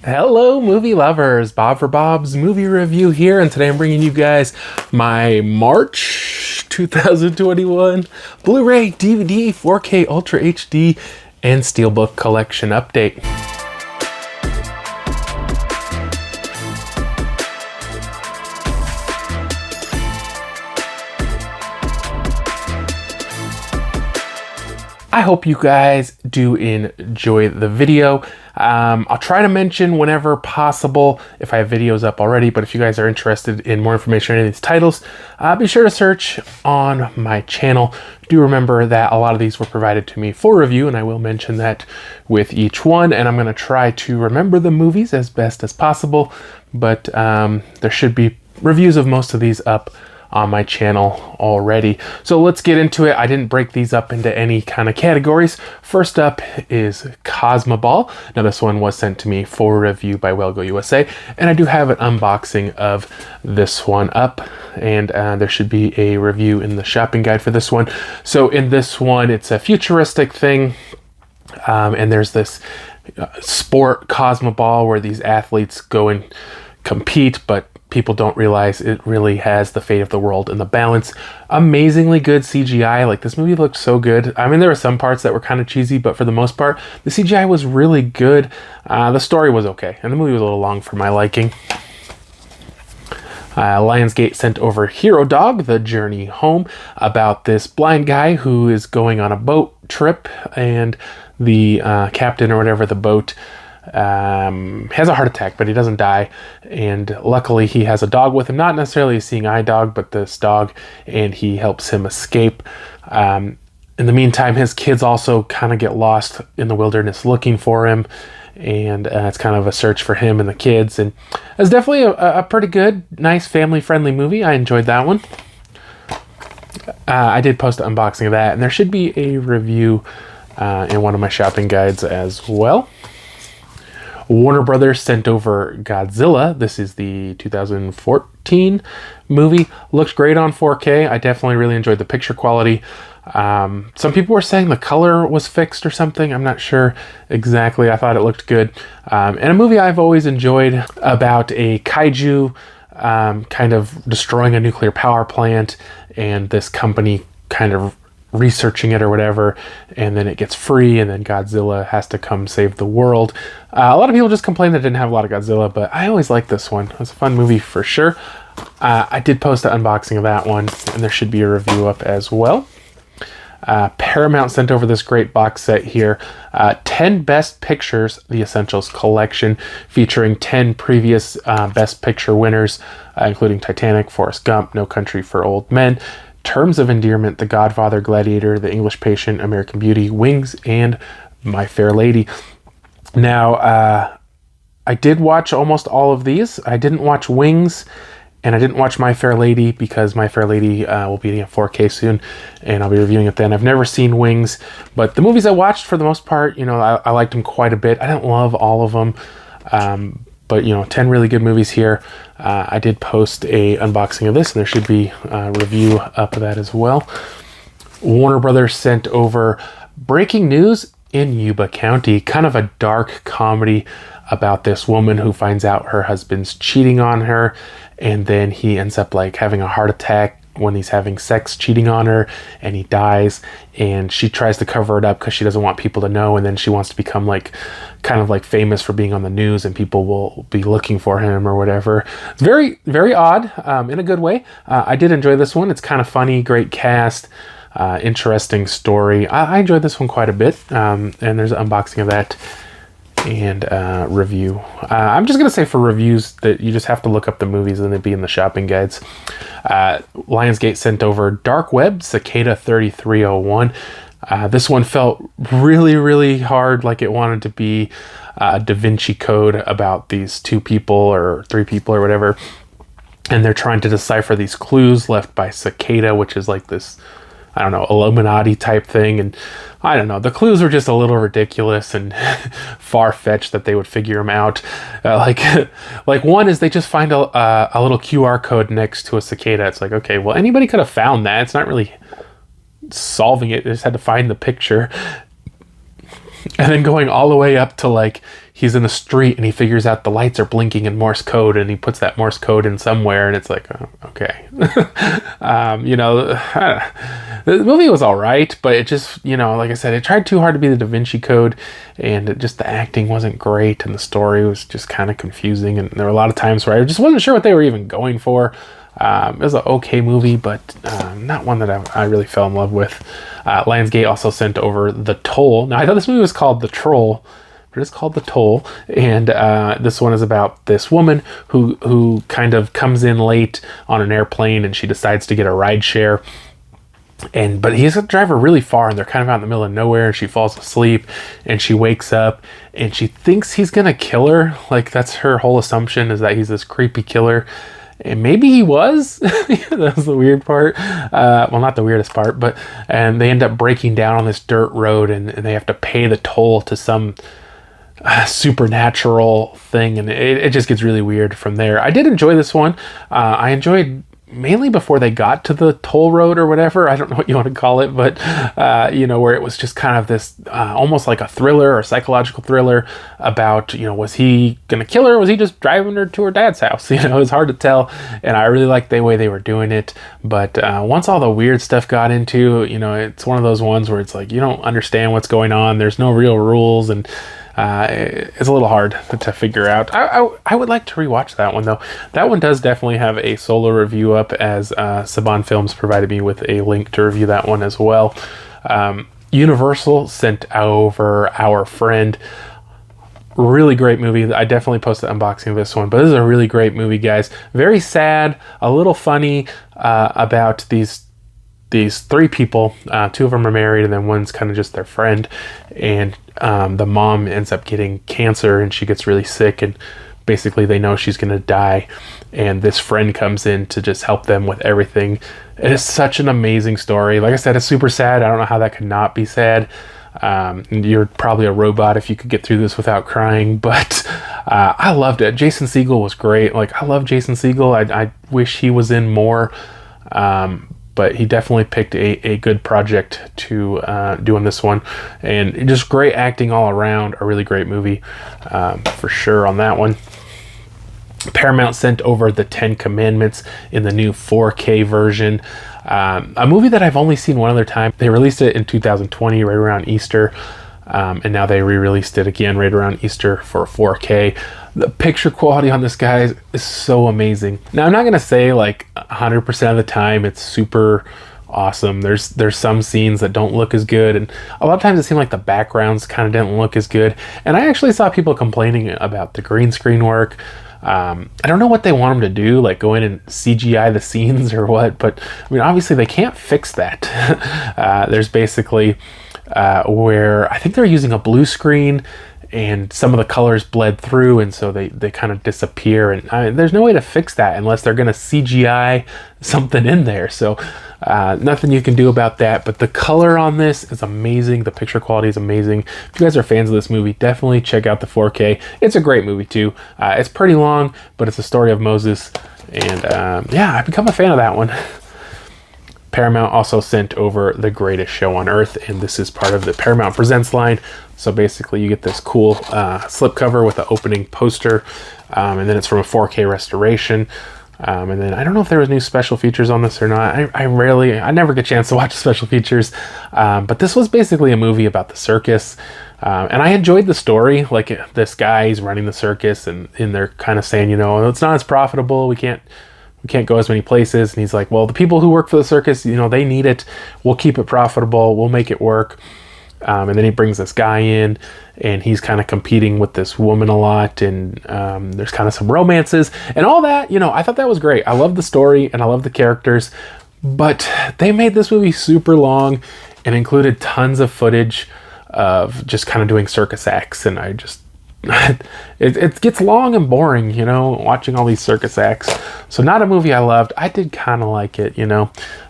Hello, movie lovers. Bob for Bob's movie review here, and today I'm bringing you guys my March 2021 Blu-ray, DVD, 4K Ultra HD, and Steelbook collection update. I hope you guys do enjoy the video. I'll try to mention whenever possible if I have videos up already, but if you guys are interested in more information on any of these titles, be sure to search on my channel. Do remember that a lot of these were provided to me for review, and I will mention that with each one, and I'm going to try to remember the movies as best as possible, but there should be reviews of most of these up on my channel already. So let's get into it. I didn't break these up into any kind of categories. First up is Cosmoball. Now this one was sent to me for review by Wellgo USA, and I do have an unboxing of this one up, and there should be a review in the shopping guide for this one. So in this one, it's a futuristic thing, and there's this sport Cosmoball where these athletes go and compete, but people don't realize it really has the fate of the world in the balance. Amazingly good CGI. Like, this movie looked so good. I mean, there were some parts that were kind of cheesy, but for the most part, the CGI was really good. The story was okay, and the movie was a little long for my liking. Lionsgate sent over Hero Dog, The Journey Home, about this blind guy who is going on a boat trip, and the captain or whatever the boat has a heart attack, but he doesn't die, and luckily he has a dog with him, not necessarily a seeing eye dog, but this dog, and he helps him escape. In the meantime, his kids also kind of get lost in the wilderness looking for him, and it's kind of a search for him and the kids, and it's definitely a pretty good, nice, family-friendly movie. I enjoyed that one. I did post an unboxing of that, and there should be a review in one of my shopping guides as well. Warner Brothers sent over Godzilla. This is the 2014 movie. Looks great on 4K. I definitely really enjoyed the picture quality. Some people were saying the color was fixed or something. I'm not sure exactly. I thought it looked good. And a movie I've always enjoyed about a kaiju kind of destroying a nuclear power plant, and this company kind of researching it or whatever, and then it gets free, and then Godzilla has to come save the world. A lot of people just complain that it didn't have a lot of Godzilla, but I always liked this one. It was a fun movie for sure. I did post an unboxing of that one, and there should be a review up as well. Paramount sent over this great box set here, 10 Best Pictures, the Essentials collection, featuring 10 previous Best Picture winners, including Titanic, Forrest Gump, No Country for Old Men, Terms of Endearment, The Godfather, Gladiator, The English Patient, American Beauty, Wings, and My Fair Lady. Now, I did watch almost all of these. I didn't watch Wings, and I didn't watch My Fair Lady because My Fair Lady will be in 4K soon, and I'll be reviewing it then. I've never seen Wings, but the movies I watched, for the most part, you know, I liked them quite a bit. I didn't love all of them, but, you know, 10 really good movies here. I did post a unboxing of this, and there should be a review up of that as well. Warner Brothers sent over Breaking News in Yuba County, kind of a dark comedy about this woman who finds out her husband's cheating on her, and then he ends up like having a heart attack when he's having sex, cheating on her, and he dies, and she tries to cover it up because she doesn't want people to know, and then she wants to become like kind of like famous for being on the news, and people will be looking for him or whatever. It's very, very odd, in a good way. I did enjoy this one. It's kind of funny, great cast, interesting story. I enjoyed this one quite a bit, and there's an unboxing of that and review. I'm just gonna say for reviews that you just have to look up the movies and they'd be in the shopping guides. Lionsgate sent over Dark Web Cicada 3301. This one felt really, really hard, like it wanted to be a Da Vinci Code about these two people or three people or whatever, and they're trying to decipher these clues left by Cicada, which is like this, I don't know, Illuminati type thing, and I don't know, the clues were just a little ridiculous and far-fetched that they would figure them out. Like one is they just find a little QR code next to a cicada. It's like, okay, well, anybody could have found that. It's not really solving it. They just had to find the picture. And then going all the way up to like he's in the street and he figures out the lights are blinking in Morse code, and he puts that Morse code in somewhere, and it's like, oh, okay. You know, the movie was all right, but it just, you know, like I said, it tried too hard to be the Da Vinci Code, and the acting wasn't great, and the story was just kind of confusing, and there were a lot of times where I just wasn't sure what they were even going for. It was an okay movie, but not one that I really fell in love with. Lionsgate also sent over The Toll. Now, I thought this movie was called The Troll, but it's called The Toll. And this one is about this woman who kind of comes in late on an airplane, and she decides to get a ride share. But he has to drive her really far, and they're kind of out in the middle of nowhere, and she falls asleep, and she wakes up, and she thinks he's gonna kill her. Like, that's her whole assumption, is that he's this creepy killer. And maybe he was. That was the weird part. Well, not the weirdest part, but and they end up breaking down on this dirt road, and they have to pay the toll to some supernatural thing, and it just gets really weird from there. I did enjoy this one. I enjoyed mainly before they got to the toll road or whatever. I don't know what you want to call it, but you know, where it was just kind of this almost like a thriller or psychological thriller about, you know, was he gonna kill her, or was he just driving her to her dad's house? You know, it's hard to tell, and I really liked the way they were doing it. But once all the weird stuff got into, you know, it's one of those ones where it's like you don't understand what's going on. There's no real rules, and it's a little hard to figure out. I would like to rewatch that one, though. That one does definitely have a solo review up, as Saban Films provided me with a link to review that one as well. Universal sent over Our Friend. Really great movie. I definitely posted an unboxing of this one, but this is a really great movie, guys. Very sad, a little funny, about these three people. Two of them are married, and then one's kind of just their friend, and the mom ends up getting cancer, and she gets really sick, and basically they know she's gonna die, and this friend comes in to just help them with everything. It is such an amazing story. Like I said, it's super sad. I don't know how that could not be sad. You're probably a robot if you could get through this without crying, but I loved it. Jason Segel was great. Like, I love Jason Segel. I wish he was in more, but he definitely picked a good project to do on this one, and just great acting all around. A really great movie, for sure on that one. Paramount sent over The Ten Commandments in the new 4K version. A movie that I've only seen one other time. They released it in 2020, right around Easter, and now they re-released it again right around Easter for 4K. The picture quality on this, guys, is so amazing. Now, I'm not gonna say like 100% of the time it's super awesome. There's some scenes that don't look as good, and a lot of times it seemed like the backgrounds kind of didn't look as good. And I actually saw people complaining about the green screen work. I don't know what they want them to do, like go in and CGI the scenes or what, but I mean, obviously they can't fix that. There's basically where I think they're using a blue screen, and some of the colors bled through, and so they kind of disappear, and there's no way to fix that unless they're going to CGI something in there. So nothing you can do about that, but the color on this is amazing. The picture quality is amazing. If you guys are fans of this movie, definitely check out the 4K. It's a great movie too. It's pretty long, but it's the story of Moses, and yeah, I've become a fan of that one. Paramount also sent over The Greatest Show on Earth, and this is part of the Paramount Presents line. So basically you get this cool slipcover with the opening poster, and then it's from a 4K restoration. And then I don't know if there was new special features on this or not. I never get a chance to watch special features, but this was basically a movie about the circus, and I enjoyed the story. Like, this guy, he's running the circus, and they're kind of saying, you know, it's not as profitable, we can't go as many places, and he's like, well, the people who work for the circus, you know, they need it, we'll keep it profitable, we'll make it work. And then he brings this guy in, and he's kind of competing with this woman a lot, and there's kind of some romances and all that. You know, I thought that was great. I love the story and I love the characters, but they made this movie super long and included tons of footage of just kind of doing circus acts, and I just it gets long and boring, you know, watching all these circus acts. So not a movie I loved. I did kind of like it, you know.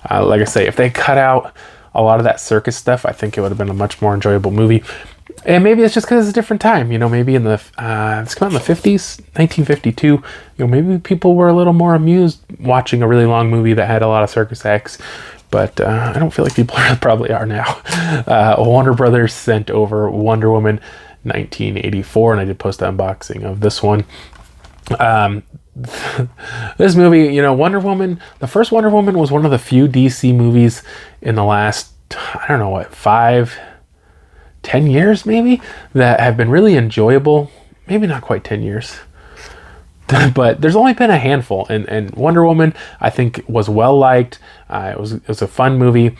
Like I say, if they cut out a lot of that circus stuff, I think it would have been a much more enjoyable movie. And maybe it's just because it's a different time, you know, maybe in the, it's come out in the 50s, 1952, you know, maybe people were a little more amused watching a really long movie that had a lot of circus acts, but I don't feel like people probably are now. Warner Brothers sent over Wonder Woman 1984, and I did post an unboxing of this one. This movie, you know, Wonder Woman, the first Wonder Woman was one of the few DC movies in the last, I don't know what, 5-10 years maybe, that have been really enjoyable. Maybe not quite 10 years. But there's only been a handful, and Wonder Woman, I think, was well liked. It was a fun movie.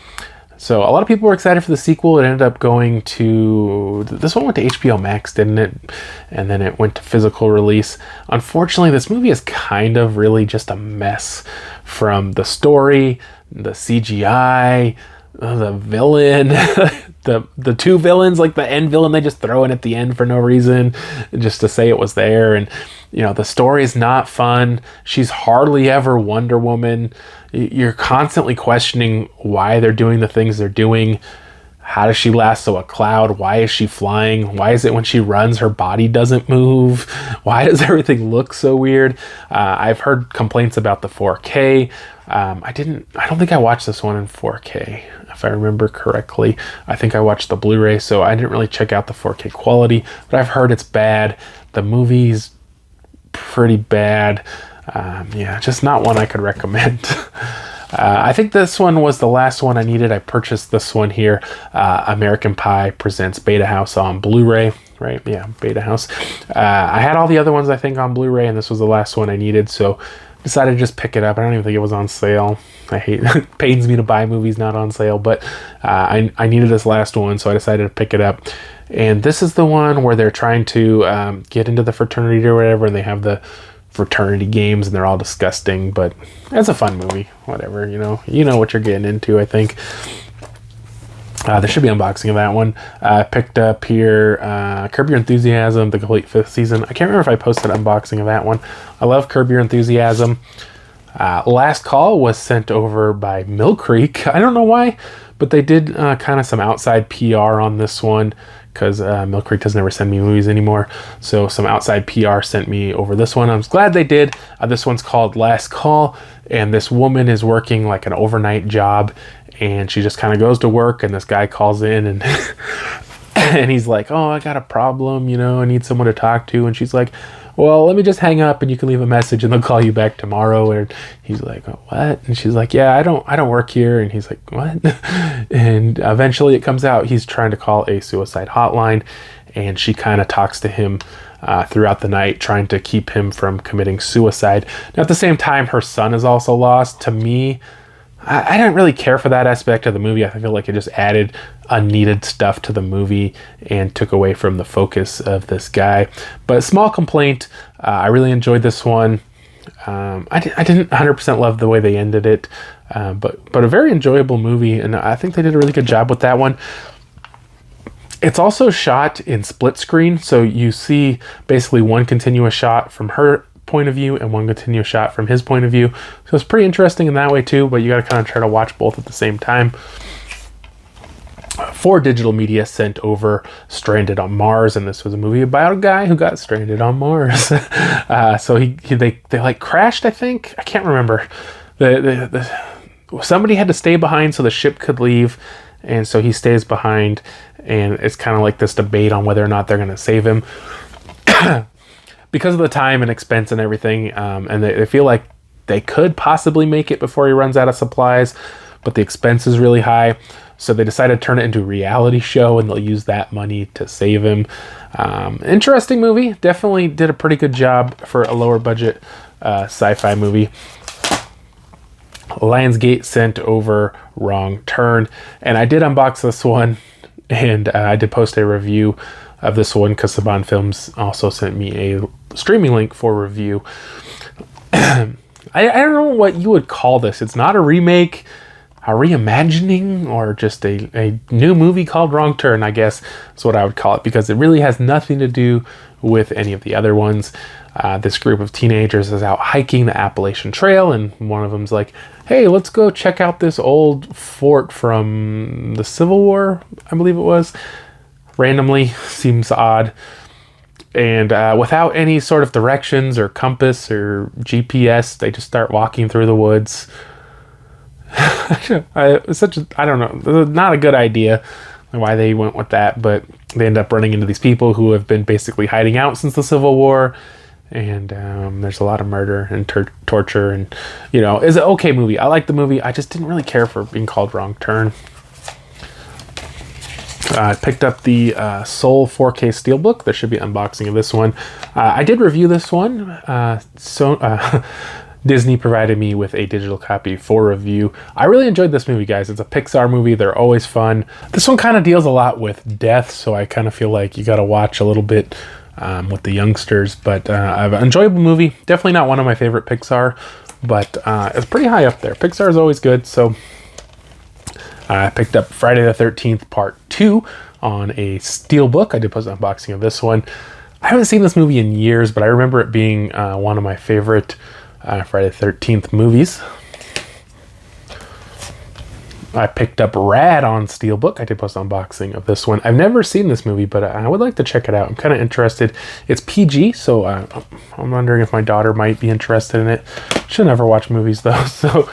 So a lot of people were excited for the sequel. It ended up going to, this one went to HBO Max, didn't it? And then it went to physical release. Unfortunately, this movie is kind of really just a mess, from the story, the CGI, the villain, the two villains, like the end villain they just throw in at the end for no reason, just to say it was there. And, you know, the story is not fun. She's hardly ever Wonder Woman. You're constantly questioning why they're doing the things they're doing. How does she lasso a cloud? Why is she flying? Why is it when she runs her body doesn't move? Why does everything look so weird? I've heard complaints about the 4K. I don't think I watched this one in 4K, if I remember correctly. I think I watched the Blu-ray, so I didn't really check out the 4K quality, but I've heard it's bad. The movie's pretty bad. Yeah, just not one I could recommend. I think this one was the last one I needed. I purchased this one here, American Pie Presents Beta House on Blu-ray, right? Yeah, Beta House. I had all the other ones, I think, on Blu-ray, and this was the last one I needed, so decided to just pick it up. I don't even think it was on sale. I hate it. Pains me to buy movies not on sale, but I needed this last one, so I decided to pick it up. And this is the one where they're trying to get into the fraternity or whatever, and they have the fraternity games, and they're all disgusting, but it's a fun movie. Whatever, you know what you're getting into, I think. There should be an unboxing of that one. Picked up here Curb Your Enthusiasm, the complete 5th season. I can't remember if I posted an unboxing of that one. I love Curb Your Enthusiasm. Last Call was sent over by Mill Creek. I don't know why, but they did kind of some outside PR on this one, because Mill Creek doesn't ever send me movies anymore. So some outside PR sent me over this one. I'm glad they did. This one's called Last Call, and this woman is working like an overnight job, and she just kind of goes to work, and this guy calls in, and and he's like, oh, I got a problem, I need someone to talk to. And she's like, well, let me just hang up and you can leave a message and they'll call you back tomorrow. And he's like, oh, what? And she's like, yeah, I don't work here. And he's like, what? And eventually it comes out he's trying to call a suicide hotline, and she kind of talks to him throughout the night, trying to keep him from committing suicide. Now, at the same time, her son is also lost. To me, I didn't really care for that aspect of the movie. I feel like it just added unneeded stuff to the movie and took away from the focus of this guy. But small complaint, I really enjoyed this one. I didn't 100% love the way they ended it, but a very enjoyable movie, and I think they did a really good job with that one. It's also shot in split screen, so you see basically one continuous shot from her point of view and one continuous shot from his point of view. So it's pretty interesting in that way too, but you got to kind of try to watch both at the same time. For digital media, sent over Stranded on Mars, and this was a movie about a guy who got stranded on Mars. So they like crashed, I think. I can't remember. Somebody had to stay behind so the ship could leave, and so he stays behind, and it's kind of like this debate on whether or not they're going to save him. Because of the time and expense and everything, and they feel like they could possibly make it before he runs out of supplies, but the expense is really high, so they decided to turn it into a reality show, and they'll use that money to save him. Interesting movie. Definitely did a pretty good job for a lower budget sci-fi movie. Lionsgate sent over Wrong Turn, and I did unbox this one, and I did post a review of this one because Saban Films also sent me a streaming link for review. I don't know what you would call this. It's not a remake, a reimagining, or just a new movie called Wrong Turn, I guess is what I would call it, because it really has nothing to do with any of the other ones. This group of teenagers is out hiking the Appalachian Trail, and one of them's like, hey, let's go check out this old fort from the Civil War, I believe it was. Randomly, seems odd. And without any sort of directions or compass or GPS, they just start walking through the woods. I don't know, not a good idea. why they went with that, but they end up running into these people who have been basically hiding out since the Civil War, and there's a lot of murder and torture, and it's an okay movie. I like the movie. I just didn't really care for being called Wrong Turn. I picked up the Soul 4K Steelbook. There should be an unboxing of this one. I did review this one. Disney provided me with a digital copy for review. I really enjoyed this movie, guys. It's a Pixar movie. They're always fun. This one kind of deals a lot with death, so I kind of feel like you got to watch a little bit with the youngsters. But an enjoyable movie. Definitely not one of my favorite Pixar, but it's pretty high up there. Pixar is always good, so I picked up Friday the 13th Part 2 on a Steelbook. I did post an unboxing of this one. I haven't seen this movie in years, but I remember it being one of my favorite Friday the 13th movies. I picked up Rad on Steelbook. I did post an unboxing of this one. I've never seen this movie, but I would like to check it out. I'm kind of interested. It's PG, so I'm wondering if my daughter might be interested in it. She'll never watch movies, though, so...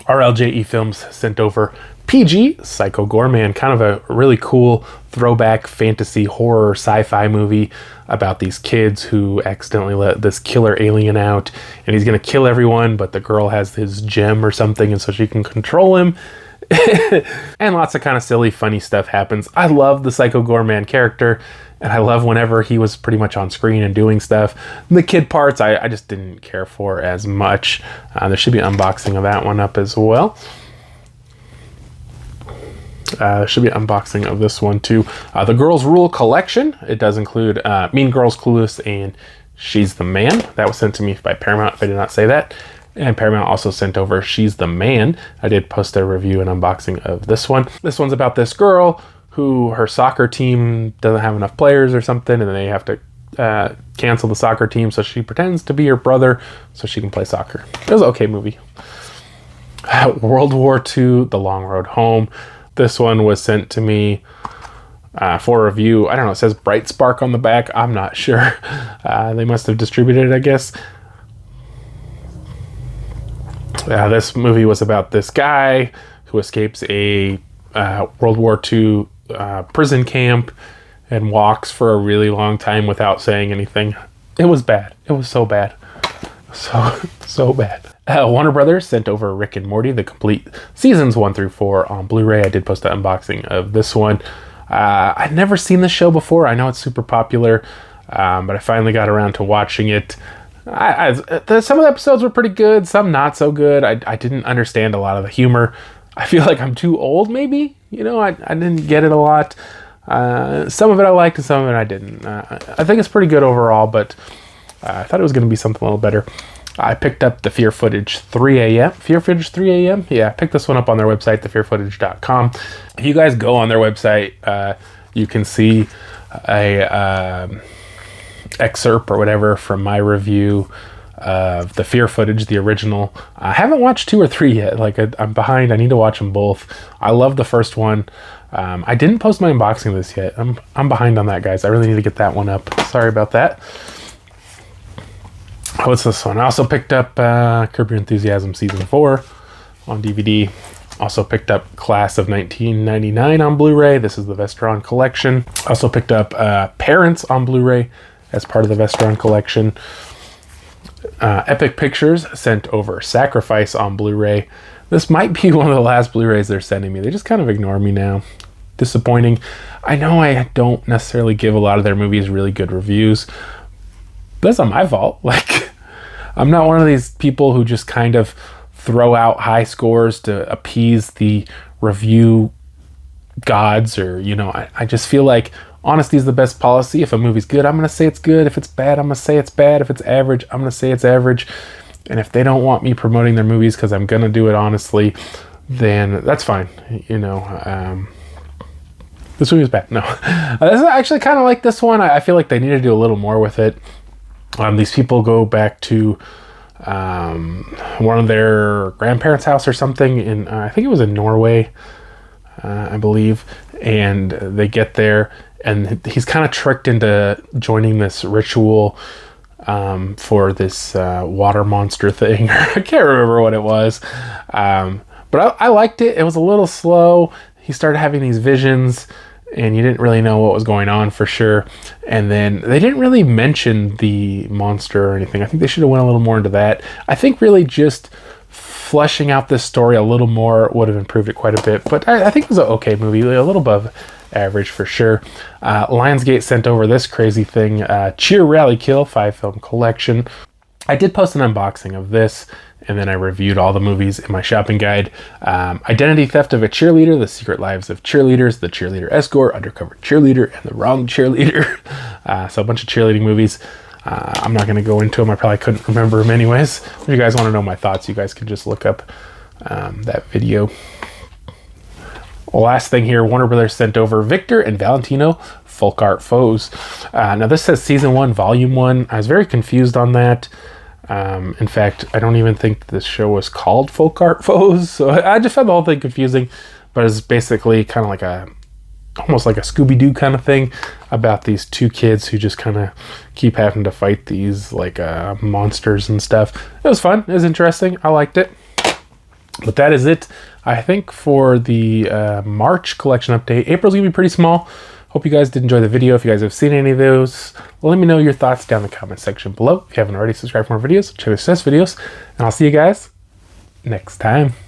RLJE Films sent over PG, Psycho Goreman, kind of a really cool throwback fantasy horror sci-fi movie about these kids who accidentally let this killer alien out, and he's going to kill everyone, but the girl has his gem or something, and so she can control him. And lots of kind of silly, funny stuff happens. I love the Psycho Goreman character, and I love whenever he was pretty much on screen and doing stuff. The kid parts, I just didn't care for as much. There should be an unboxing of that one up as well. There should be an unboxing of this one too. The Girls Rule collection. It does include Mean Girls, Clueless, and She's the Man. That was sent to me by Paramount, if I did not say that. And Paramount also sent over She's the Man. I did post a review and unboxing of this one. This one's about this girl who her soccer team doesn't have enough players or something, and they have to cancel the soccer team, so she pretends to be her brother so she can play soccer. It was an okay movie. World War II, The Long Road Home. This one was sent to me for review. I don't know, it says Bright Spark on the back. I'm not sure. They must have distributed it, I guess. This movie was about this guy who escapes a World War II prison camp and walks for a really long time without saying anything. It was bad. It was so bad. So bad. Warner Brothers sent over Rick and Morty, the complete seasons 1 through 4 on Blu-ray. I did post an unboxing of this one. I'd never seen this show before. I know it's super popular, but I finally got around to watching it. Some of the episodes were pretty good, some not so good. I didn't understand a lot of the humor. I feel like I'm too old, maybe. I didn't get it a lot. Some of it I liked and some of it I didn't. I think it's pretty good overall, but I thought it was going to be something a little better. I picked up the Fear Footage 3 a.m. Fear Footage 3 a.m.? Yeah, I picked this one up on their website, thefearfootage.com. If you guys go on their website, you can see a excerpt or whatever from my review of the Fear Footage, the original. I haven't watched 2 or 3 yet. I'm behind. I need to watch them both. I love the first one. I didn't post my unboxing of this yet. I'm behind on that, guys. I really need to get that one up. Sorry about that. What's this one? I also picked up Curb Your Enthusiasm Season 4 on DVD. Also picked up Class of 1999 on Blu-ray. This is the Vestron collection. Also picked up Parents on Blu-ray as part of the Vestron collection. Epic Pictures sent over Sacrifice on Blu-ray. This might be one of the last Blu-rays they're sending me. They just kind of ignore me now. Disappointing. I know I don't necessarily give a lot of their movies really good reviews, but that's not my fault. I'm not one of these people who just kind of throw out high scores to appease the review gods, or I just feel like honesty is the best policy. If a movie's good, I'm going to say it's good. If it's bad, I'm going to say it's bad. If it's average, I'm going to say it's average. And if they don't want me promoting their movies because I'm going to do it honestly, then that's fine. This movie is bad. No. This is actually kind of like this one. I feel like they need to do a little more with it. These people go back to one of their grandparents' house or something in, I think it was in Norway, I believe. And they get there, and he's kind of tricked into joining this ritual for this water monster thing. I can't remember what it was. But I liked it. It was a little slow. he started having these visions, and you didn't really know what was going on for sure. And then they didn't really mention the monster or anything. I think they should have went a little more into that. I think really just fleshing out this story a little more would have improved it quite a bit. But I think it was an okay movie, a little above average for sure. Lionsgate sent over this crazy thing, Cheer Rally Kill 5-film collection. I did post an unboxing of this, and then I reviewed all the movies in my shopping guide. Identity Theft of a Cheerleader, The Secret Lives of Cheerleaders, The Cheerleader Escort, Undercover Cheerleader, and The Wrong Cheerleader. So a bunch of cheerleading movies. I'm not going to go into them. I probably couldn't remember them anyways. If you guys want to know my thoughts, you guys can just look up that video. Last thing here, Warner Brothers sent over Victor and Valentino, Folk Art Foes. Now this says Season 1, Volume 1. I was very confused on that. In fact, I don't even think this show was called Folk Art Foes, so I just found the whole thing confusing. But it's basically kind of like almost like a Scooby-Doo kind of thing about these two kids who just kind of keep having to fight these like monsters and stuff. It was fun. It was interesting. I liked it. But that is it, I think, for the March collection update. April's gonna be pretty small. Hope you guys did enjoy the video. If you guys have seen any of those, let me know your thoughts down in the comment section below. If you haven't already, subscribe for more videos, check the success videos, and I'll see you guys next time.